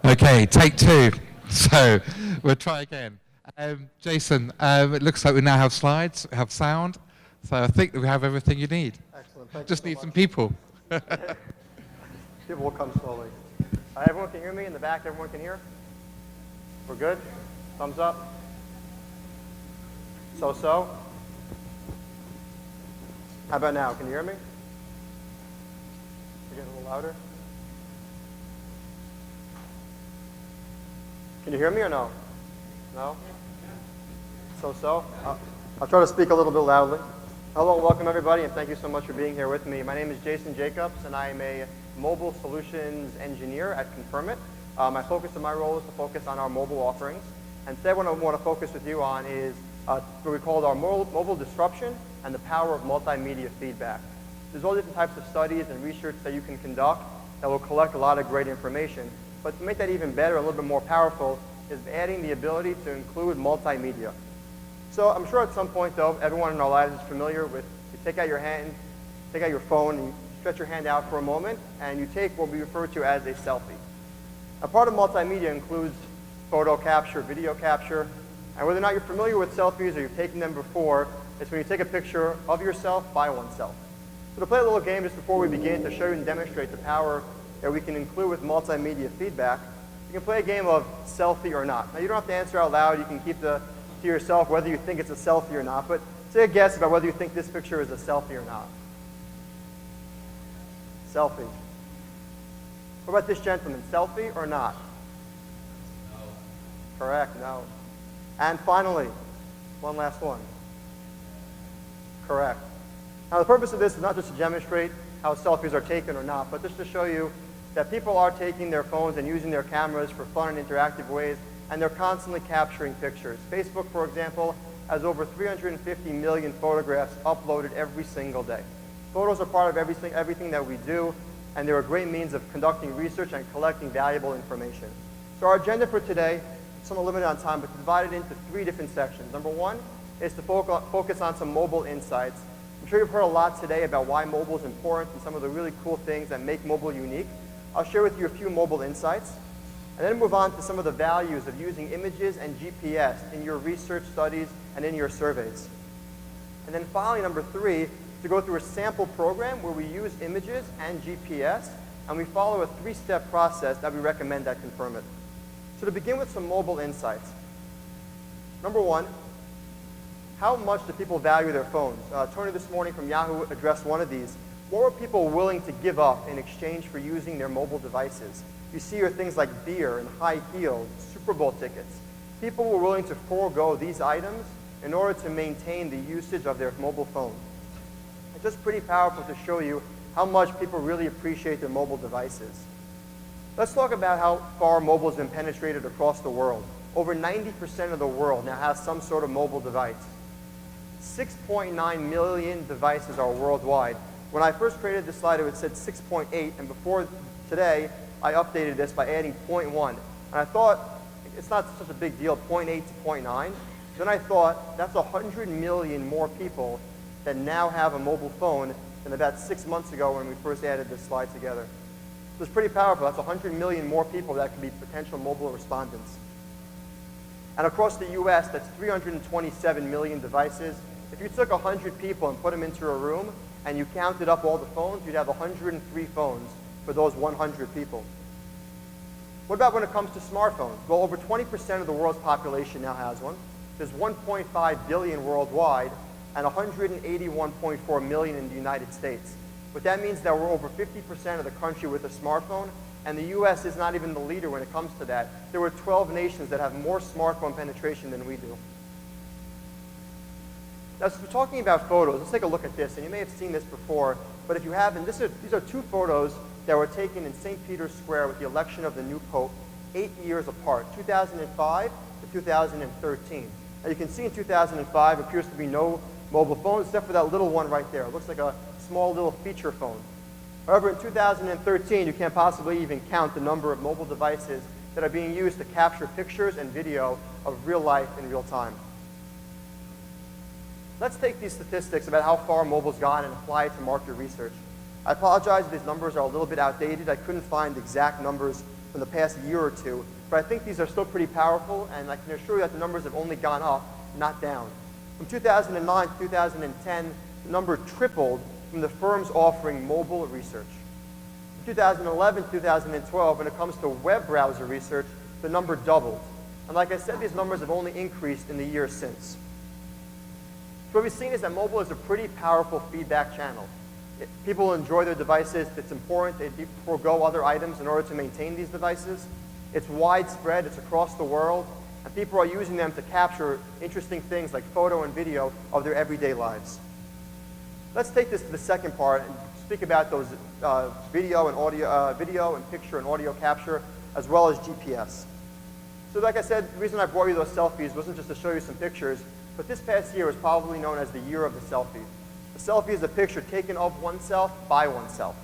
Okay, take two. So we'll try again. Jason, it looks like we now have slides, we have sound. So I think that we have everything you need. Excellent. Thank Just you so need much. some people. People will come slowly. Everyone can hear me in the back? Everyone can hear? We're good? Thumbs up? So-so? How about now? Can you hear me? Can you get a little louder? Can you hear me or no? No? So-so? I'll try to speak a little bit loudly. Hello and welcome everybody, and thank you so much for being here with me. My name is Jason Jacobs, and I am a mobile solutions engineer at Confirmit. My focus in my role is to focus on our mobile offerings. And today what I want to focus with you on is what we call our mobile disruption and the power of multimedia feedback. There's all different types of studies and research that you can conduct that will collect a lot of great information. But to make that even better, a little bit more powerful, is adding the ability to include multimedia. So I'm sure at some point, though, everyone in our lives is familiar with, you take out your hand, take out your phone, and you stretch your hand out for a moment, and you take what we refer to as a selfie. A part of multimedia includes photo capture, video capture, and whether or not you're familiar with selfies or you've taken them before, it's when you take a picture of yourself by oneself. So to play a little game just before we begin to show you and demonstrate the power that we can include with multimedia feedback, you can play a game of selfie or not. Now you don't have to answer out loud, you can keep to yourself whether you think it's a selfie or not, but say a guess about whether you think this picture is a selfie or not. Selfie. What about this gentleman? Selfie or not? No. Correct, no. And finally, one last one. Correct. Now the purpose of this is not just to demonstrate how selfies are taken or not, but just to show you that people are taking their phones and using their cameras for fun and interactive ways, and they're constantly capturing pictures. Facebook, for example, has over 350 million photographs uploaded every single day. Photos are part of everything that we do, and they're a great means of conducting research and collecting valuable information. So our agenda for today, somewhat limited on time, but divided into three different sections. Number one is to focus on some mobile insights. I'm sure you've heard a lot today about why mobile is important and some of the really cool things that make mobile unique. I'll share with you a few mobile insights, and then move on to some of the values of using images and GPS in your research studies and in your surveys. And then finally, number three, to go through a sample program where we use images and GPS, and we follow a three-step process that we recommend at Confirmit. So to begin with some mobile insights. Number one, how much do people value their phones? Tony this morning from Yahoo addressed one of these. What were people willing to give up in exchange for using their mobile devices? You see here things like beer and high heels, Super Bowl tickets. People were willing to forego these items in order to maintain the usage of their mobile phone. It's just pretty powerful to show you how much people really appreciate their mobile devices. Let's talk about how far mobile has been penetrated across the world. Over 90% of the world now has some sort of mobile device. 6.9 million devices are worldwide. When I first created this slide, it said 6.8, and before today, I updated this by adding 0.1. And I thought, it's not such a big deal, 0.8 to 0.9. Then I thought, that's 100 million more people that now have a mobile phone than about 6 months ago when we first added this slide together. So it's pretty powerful. That's 100 million more people that could be potential mobile respondents. And across the US, that's 327 million devices. If you took 100 people and put them into a room and you counted up all the phones, you'd have 103 phones for those 100 people. What about when it comes to smartphones? Well, over 20% of the world's population now has one. There's 1.5 billion worldwide and 181.4 million in the United States. What that means that we're over 50% of the country with a smartphone, and the US is not even the leader when it comes to that. There were 12 nations that have more smartphone penetration than we do. Now, so we're talking about photos. Let's take a look at this, and you may have seen this before, but if you haven't, these are two photos that were taken in St. Peter's Square with the election of the new Pope 8 years apart, 2005 to 2013. Now you can see in 2005 appears to be no mobile phones except for that little one right there. It looks like a small little feature phone. However, in 2013, you can't possibly even count the number of mobile devices that are being used to capture pictures and video of real life in real time. Let's take these statistics about how far mobile's gone and apply it to market research. I apologize if these numbers are a little bit outdated. I couldn't find exact numbers from the past year or two, but I think these are still pretty powerful, and I can assure you that the numbers have only gone up, not down. From 2009 to 2010, the number tripled from the firms offering mobile research. In 2011, 2012, when it comes to web browser research, the number doubled. And like I said, these numbers have only increased in the years since. So what we've seen is that mobile is a pretty powerful feedback channel. People enjoy their devices. It's important. They forego other items in order to maintain these devices. It's widespread. It's across the world. And people are using them to capture interesting things like photo and video of their everyday lives. Let's take this to the second part and speak about those video and picture and audio capture, as well as GPS. So like I said, the reason I brought you those selfies wasn't just to show you some pictures, but this past year was probably known as the year of the selfie. A selfie is a picture taken of oneself by oneself.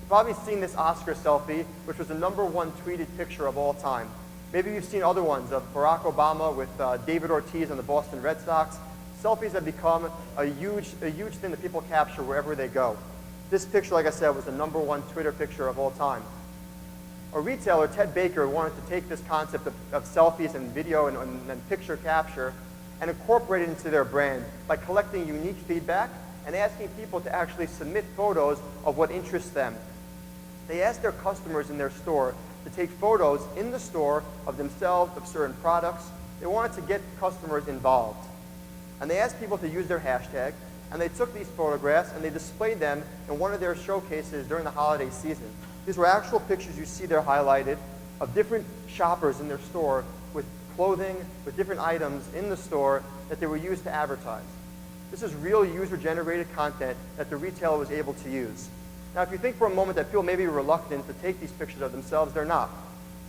You've probably seen this Oscar selfie, which was the #1 tweeted picture of all time. Maybe you've seen other ones of Barack Obama with David Ortiz on the Boston Red Sox. Selfies have become a huge thing that people capture wherever they go. This picture, like I said, was the #1 Twitter picture of all time. A retailer, Ted Baker, wanted to take this concept of selfies and video and picture capture and incorporate it into their brand by collecting unique feedback and asking people to actually submit photos of what interests them. They asked their customers in their store to take photos in the store of themselves, of certain products. They wanted to get customers involved. And they asked people to use their hashtag, and they took these photographs and they displayed them in one of their showcases during the holiday season. These were actual pictures you see there highlighted of different shoppers in their store with clothing, with different items in the store that they were used to advertise. This is real user-generated content that the retailer was able to use. Now, if you think for a moment that people may be reluctant to take these pictures of themselves, they're not.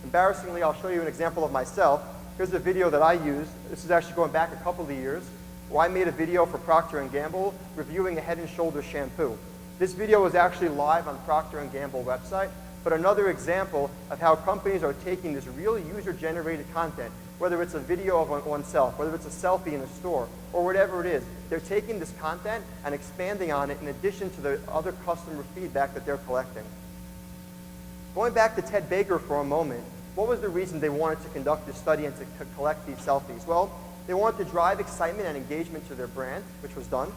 Embarrassingly, I'll show you an example of myself. Here's a video that I used. This is actually going back a couple of years, where I made a video for Procter & Gamble reviewing a Head & Shoulders shampoo. This video was actually live on Procter & Gamble website, but another example of how companies are taking this real user-generated content, whether it's a video of oneself, whether it's a selfie in a store, or whatever it is. They're taking this content and expanding on it in addition to the other customer feedback that they're collecting. Going back to Ted Baker for a moment, what was the reason they wanted to conduct this study and to collect these selfies? Well, they wanted to drive excitement and engagement to their brand, which was done.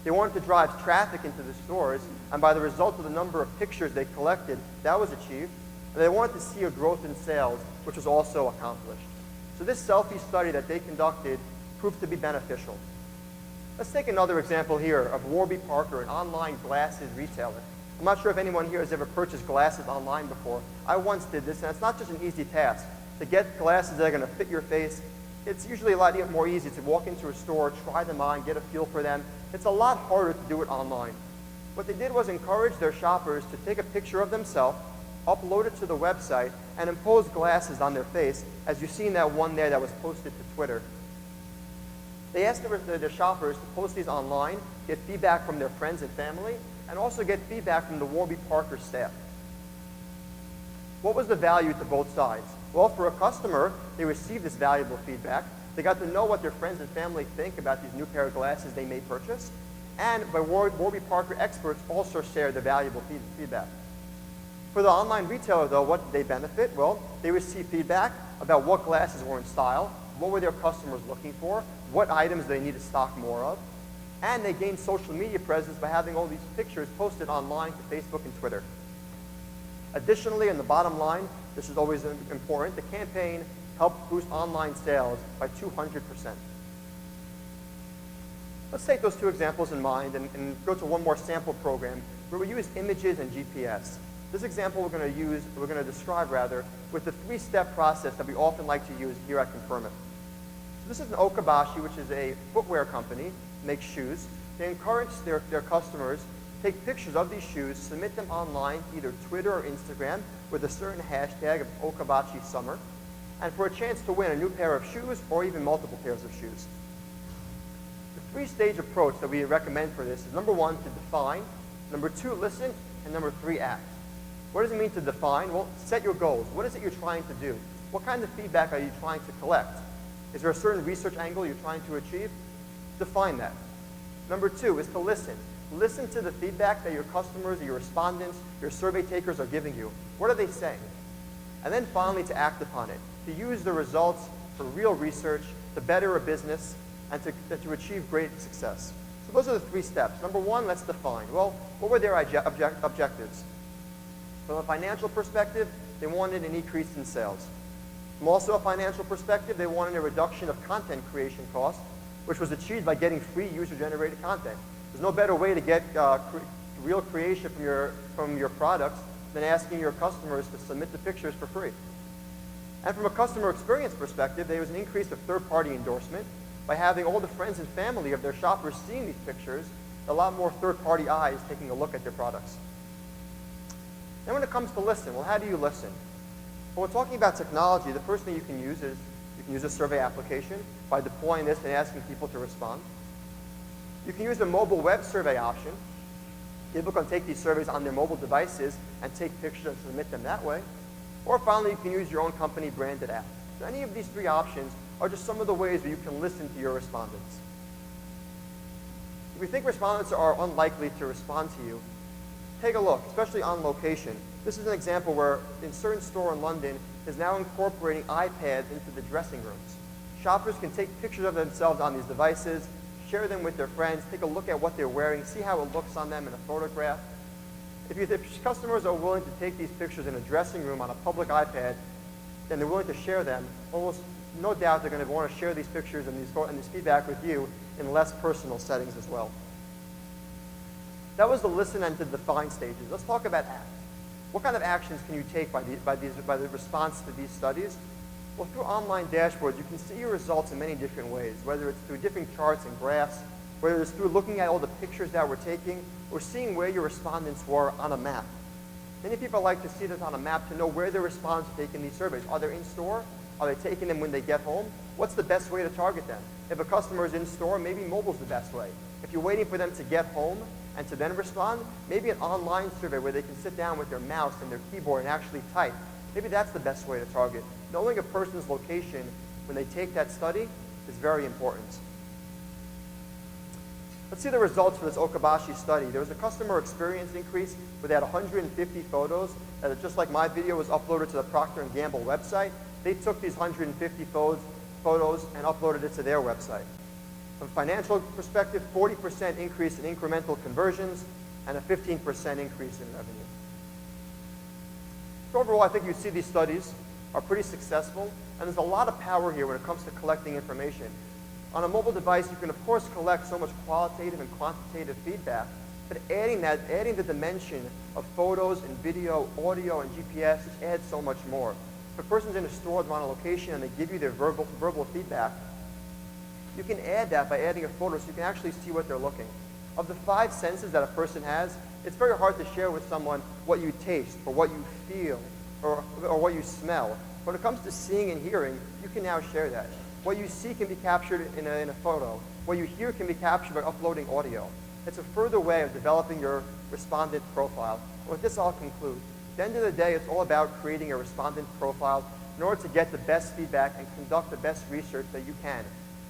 They wanted to drive traffic into the stores, and by the result of the number of pictures they collected, that was achieved. And they wanted to see a growth in sales, which was also accomplished. So this selfie study that they conducted proved to be beneficial. Let's take another example here of Warby Parker, an online glasses retailer. I'm not sure if anyone here has ever purchased glasses online before. I once did this, and it's not just an easy task. To get glasses that are going to fit your face, it's usually a lot more easy to walk into a store, try them on, get a feel for them. It's a lot harder to do it online. What they did was encourage their shoppers to take a picture of themselves, upload it to the website, and impose glasses on their face, as you see in that one there that was posted to Twitter. They asked their shoppers to post these online, get feedback from their friends and family, and also get feedback from the Warby Parker staff. What was the value to both sides? Well, for a customer, they received this valuable feedback. They got to know what their friends and family think about these new pair of glasses they may purchase. And by Warby Parker experts also shared the valuable feedback. For the online retailer, though, what did they benefit? Well, they received feedback about what glasses were in style, what were their customers looking for, what items they need to stock more of, and they gained social media presence by having all these pictures posted online to Facebook and Twitter. Additionally, in the bottom line, this is always important, the campaign helped boost online sales by 200%. Let's take those two examples in mind and go to one more sample program where we use images and GPS. This example we're going to describe with the three-step process that we often like to use here at Confirmit. So this is an Okabashi, which is a footwear company, makes shoes. They encourage their customers to take pictures of these shoes, submit them online, either Twitter or Instagram, with a certain hashtag of Okabashi Summer, and for a chance to win a new pair of shoes or even multiple pairs of shoes. The three-stage approach that we recommend for this is number 1, to define, number 2, listen, and number 3, act. What does it mean to define? Well, set your goals. What is it you're trying to do? What kind of feedback are you trying to collect? Is there a certain research angle you're trying to achieve? Define that. Number 2 is to listen. Listen to the feedback that your customers, your respondents, your survey takers are giving you. What are they saying? and then finally to act upon it, to use the results for real research, to better a business, and to achieve great success. So those are the 3 steps. Number 1, let's define. Well, what were their objectives? From a financial perspective, they wanted an increase in sales. From also a financial perspective, they wanted a reduction of content creation costs, which was achieved by getting free user-generated content. There's no better way to get real creation from your products than asking your customers to submit the pictures for free. And from a customer experience perspective, there was an increase of third-party endorsement by having all the friends and family of their shoppers seeing these pictures, a lot more third-party eyes taking a look at their products. Then when it comes to listen, well, how do you listen? Well, we're talking about technology. The first thing you can use is you can use a survey application by deploying this and asking people to respond. You can use the mobile web survey option. People can take these surveys on their mobile devices and take pictures and submit them that way. Or finally, you can use your own company branded app. So any of these 3 options are just some of the ways where you can listen to your respondents. If you think respondents are unlikely to respond to you, take a look, especially on location. This is an example where a certain store in London is now incorporating iPads into the dressing rooms. Shoppers can take pictures of themselves on these devices, share them with their friends, take a look at what they're wearing, see how it looks on them in a photograph. If customers are willing to take these pictures in a dressing room on a public iPad, and they're willing to share them, almost no doubt they're going to want to share these pictures and this feedback with you in less personal settings as well. That was the listen and the define stages. Let's talk about act. What kind of actions can you take by the response to these studies? Well, through online dashboards, you can see your results in many different ways, whether it's through different charts and graphs, whether it's through looking at all the pictures that we're taking, or seeing where your respondents were on a map. Many people like to see this on a map to know where their respondents are taking these surveys. Are they in store? Are they taking them when they get home? What's the best way to target them? If a customer is in store, maybe mobile's the best way. If you're waiting for them to get home and to then respond, maybe an online survey where they can sit down with their mouse and their keyboard and actually type. Maybe that's the best way to target. Knowing a person's location when they take that study is very important. Let's see the results for this Okabashi study. There was a customer experience increase where they had 150 photos that, just like my video was uploaded to the Procter & Gamble website, they took these 150 photos and uploaded it to their website. From a financial perspective, 40% increase in incremental conversions and a 15% increase in revenue. So overall, I think you see these studies are pretty successful, and there's a lot of power here when it comes to collecting information. On a mobile device, you can of course collect so much qualitative and quantitative feedback, but adding the dimension of photos and video, audio, and GPS just adds so much more. If a person's in a store, they're on a location, and they give you their verbal feedback, you can add that by adding a photo so you can actually see what they're looking. Of the 5 senses that a person has, it's very hard to share with someone what you taste, or what you feel, or what you smell. When it comes to seeing and hearing, you can now share that. What you see can be captured in a photo. What you hear can be captured by uploading audio. It's a further way of developing your respondent profile. And with this, I'll conclude. At the end of the day, it's all about creating a respondent profile in order to get the best feedback and conduct the best research that you can.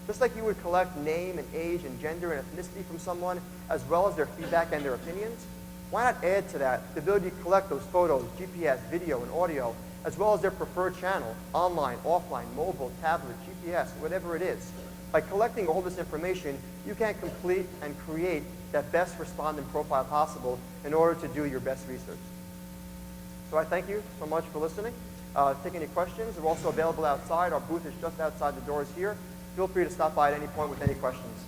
Just like you would collect name and age and gender and ethnicity from someone, as well as their feedback and their opinions, why not add to that the ability to collect those photos, GPS, video, and audio, as well as their preferred channel, online, offline, mobile, tablet, GPS, whatever it is. By collecting all this information, you can complete and create that best respondent profile possible in order to do your best research. So I thank you so much for listening. Take any questions. We're also available outside. Our booth is just outside the doors here. Feel free to stop by at any point with any questions.